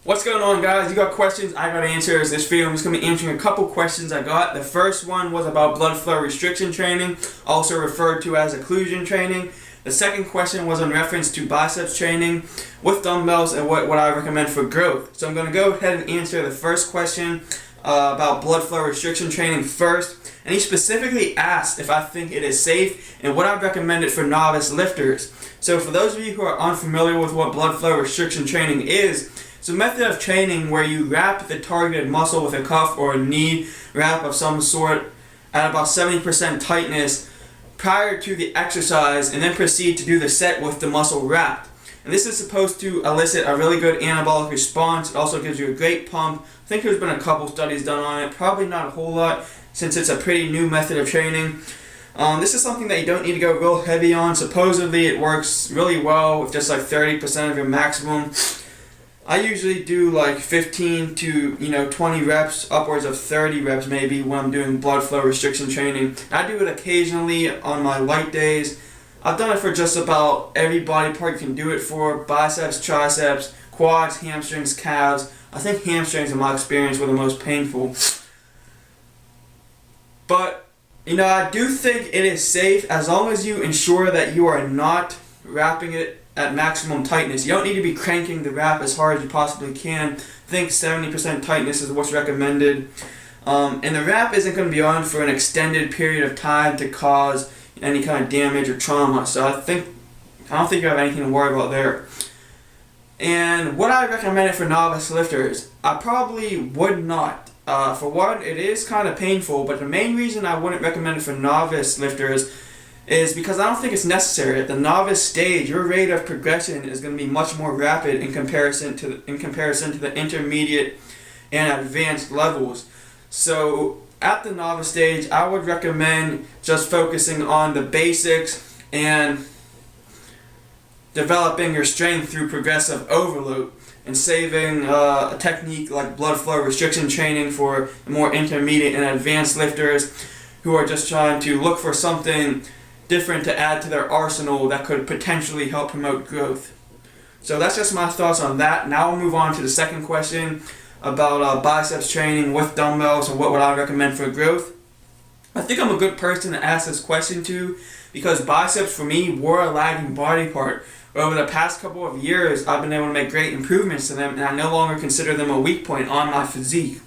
What's going on, guys? You got questions, I got answers. This video I'm just going to be answering a couple questions I got. The first one was about blood flow restriction training, also referred to as occlusion training. The second question was in reference to biceps training with dumbbells and what I recommend for growth. So I'm going to go ahead and answer the first question about blood flow restriction training first. And he specifically asked if I think it is safe and what I'd recommend it for novice lifters. So for those of you who are unfamiliar with what blood flow restriction training is, it's a method of training where you wrap the targeted muscle with a cuff or a knee wrap of some sort at about 70% tightness prior to the exercise and then proceed to do the set with the muscle wrapped. And this is supposed to elicit a really good anabolic response. It also gives you a great pump. I think there's been a couple studies done on it, probably not a whole lot since it's a pretty new method of training. This is something that you don't need to go real heavy on. Supposedly it works really well with just like 30% of your maximum. I usually do like 15 to 20 reps, upwards of 30 reps maybe when I'm doing blood flow restriction training. I do it occasionally on my light days. I've done it for just about every body part you can do it for: biceps, triceps, quads, hamstrings, calves. I think hamstrings in my experience were the most painful. But I do think it is safe as long as you ensure that you are not wrapping it at maximum tightness. You don't need to be cranking the wrap as hard as you possibly can. I think 70% tightness is what's recommended. And the wrap isn't going to be on for an extended period of time to cause any kind of damage or trauma. So I don't think you have anything to worry about there. And would I recommend it for novice lifters? I probably would not. For one, it is kind of painful, but the main reason I wouldn't recommend it for novice lifters is because I don't think it's necessary. At the novice stage, your rate of progression is going to be much more rapid in comparison to the intermediate and advanced levels. So at the novice stage, I would recommend just focusing on the basics and developing your strength through progressive overload and saving a technique like blood flow restriction training for the more intermediate and advanced lifters who are just trying to look for something different to add to their arsenal that could potentially help promote growth. So that's just my thoughts on that. Now we'll move on to the second question about biceps training with dumbbells and what would I recommend for growth. I think I'm a good person to ask this question to because biceps for me were a lagging body part. Over the past couple of years, I've been able to make great improvements to them, and I no longer consider them a weak point on my physique.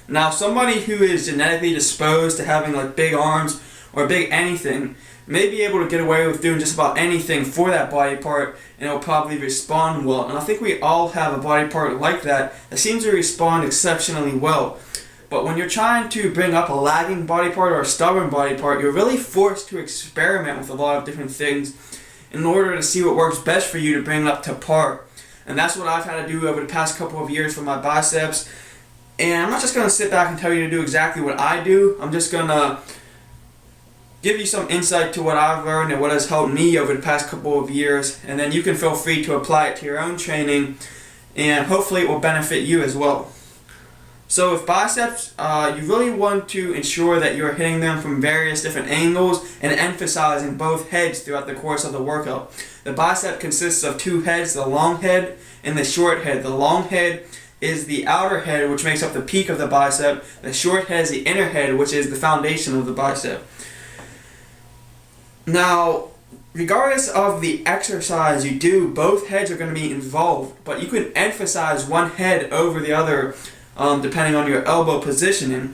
Now, somebody who is genetically disposed to having like big arms or big anything may be able to get away with doing just about anything for that body part, and it'll probably respond well. And I think we all have a body part like that seems to respond exceptionally well. But when you're trying to bring up a lagging body part or a stubborn body part, you're really forced to experiment with a lot of different things in order to see what works best for you to bring it up to par. And that's what I've had to do over the past couple of years for my biceps. And I'm not just going to sit back and tell you to do exactly what I do. I'm just going to give you some insight to what I've learned and what has helped me over the past couple of years. And then you can feel free to apply it to your own training, and hopefully it will benefit you as well. So with biceps, you really want to ensure that you're hitting them from various different angles and emphasizing both heads throughout the course of the workout. The bicep consists of two heads, the long head and the short head. The long head is the outer head, which makes up the peak of the bicep. The short head is the inner head, which is the foundation of the bicep. Now, regardless of the exercise you do, both heads are going to be involved, but you can emphasize one head over the other depending on your elbow positioning.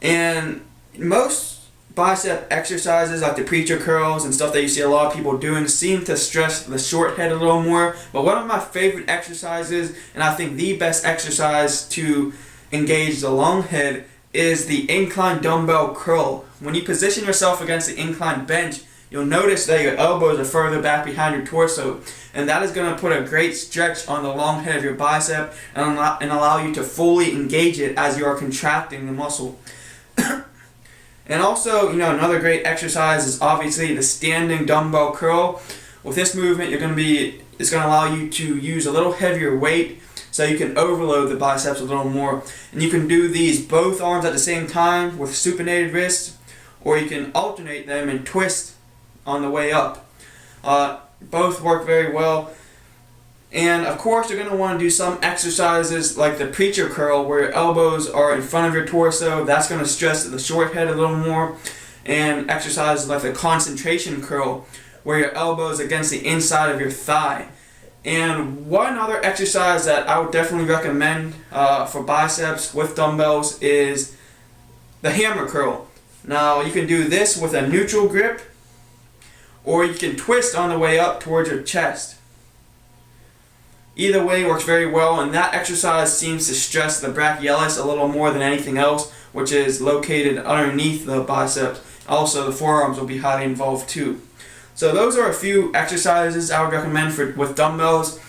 And most bicep exercises like the preacher curls and stuff that you see a lot of people doing seem to stress the short head a little more. But one of my favorite exercises, and I think the best exercise to engage the long head, is the incline dumbbell curl. When you position yourself against the incline bench, you'll notice that your elbows are further back behind your torso, and that is going to put a great stretch on the long head of your bicep and allow you to fully engage it as you are contracting the muscle. And also, another great exercise is obviously the standing dumbbell curl. With this movement, it's going to allow you to use a little heavier weight so you can overload the biceps a little more. And you can do these both arms at the same time with supinated wrists, or you can alternate them and twist on the way up. Both work very well. And of course, you're going to want to do some exercises like the preacher curl, where your elbows are in front of your torso. That's going to stress the short head a little more. And exercises like the concentration curl, where your elbows against the inside of your thigh. And one other exercise that I would definitely recommend for biceps with dumbbells is the hammer curl. Now, you can do this with a neutral grip, or you can twist on the way up towards your chest. Either way works very well, and that exercise seems to stress the brachialis a little more than anything else, which is located underneath the biceps. Also, the forearms will be highly involved too. So those are a few exercises I would recommend with dumbbells.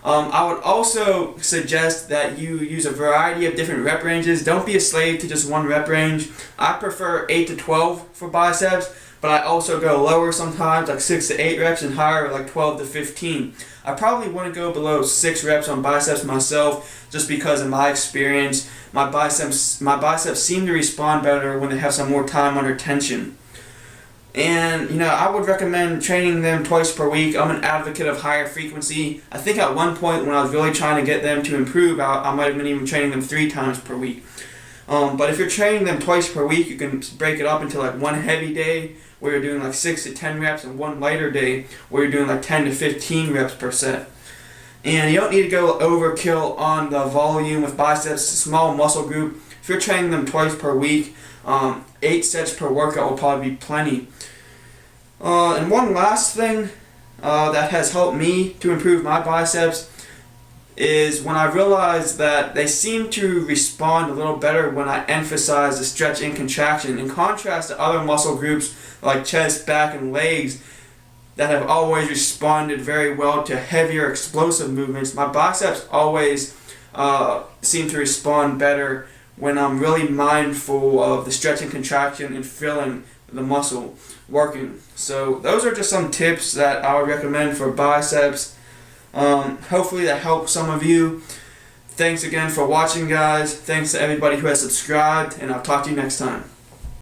I would also suggest that you use a variety of different rep ranges. Don't be a slave to just one rep range. I prefer 8 to 12 for biceps, but I also go lower sometimes, like 6 to 8 reps, and higher, like 12 to 15. I probably wouldn't go below 6 reps on biceps myself, just because in my experience, my biceps seem to respond better when they have some more time under tension. And, I would recommend training them twice per week. I'm an advocate of higher frequency. I think at one point when I was really trying to get them to improve, I might have been even training them 3 times per week. But if you're training them twice per week, you can break it up into like one heavy day where you're doing like 6 to 10 reps, and one lighter day where you're doing like 10 to 15 reps per set. And you don't need to go overkill on the volume with biceps. It's a small muscle group. If you're training them twice per week, 8 sets per workout will probably be plenty. And one last thing that has helped me to improve my biceps is when I realized that they seem to respond a little better when I emphasize the stretch and contraction. In contrast to other muscle groups like chest, back, and legs that have always responded very well to heavier explosive movements, my biceps always seem to respond better when I'm really mindful of the stretch and contraction and feeling the muscle working. So those are just some tips that I would recommend for biceps. Hopefully that helps some of you. Thanks again for watching, guys. Thanks to everybody who has subscribed, and I'll talk to you next time.